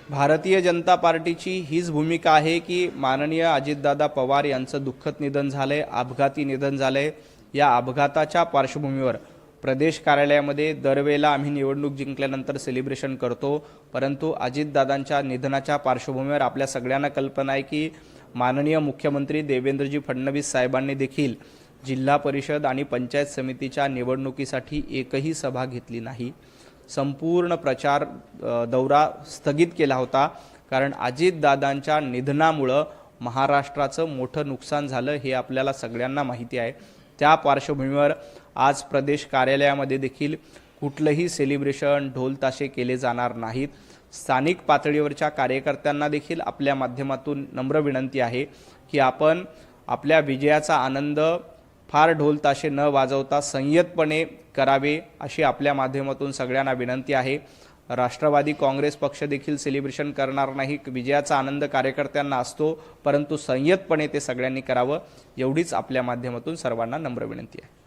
भारतीय जनता पार्टीची हीच भूमिका आहे की माननीय अजितदादा पवार यांचं दुःखद निधन झालंय, अपघाती निधन झालंय। या अपघाताच्या पार्श्वभूमीवर प्रदेश कार्यालयामध्ये दरवेळेला आम्ही निवडणूक जिंकल्यानंतर सेलिब्रेशन करतो, परंतु अजितदादांच्या निधनाच्या पार्श्वभूमीवर आपल्या सगळ्यांना कल्पना आहे की माननीय मुख्यमंत्री देवेंद्रजी फडणवीस साहेबांनी देखील जिल्हा परिषद आणि पंचायत समितीच्या निवडणुकीसाठी एकही सभा घेतली नाही। संपूर्ण प्रचार दौरा स्थगित केला होता, कारण अजितदादांच्या निधनामुळे महाराष्ट्राचं मोठं नुकसान झालं हे आपल्याला सगळ्यांना माहिती आहे। त्या पार्श्वभूमीवर आज प्रदेश कार्यालयामध्ये देखील कुठलंही सेलिब्रेशन ढोल ताशे केले जाणार नाहीत। स्थानिक पातळीवरच्या कार्यकर्त्यांना देखील आपल्या माध्यमातून नम्र विनंती आहे की आपण आपल्या विजयाचा आनंद फार ढोल ताशे न वाजवता संयतपणे करावे अशी आपल्या माध्यमातून सगळ्यांना विनंती आहे। राष्ट्रवादी काँग्रेस पक्ष देखील सेलिब्रेशन करणार नाही। विजयाचा आनंद कार्यकर्त्यांना असतो, परंतु संयतपणे ते सगळ्यांनी करावं एवढीच आपल्या माध्यमातून सर्वांना नम्र विनंती आहे।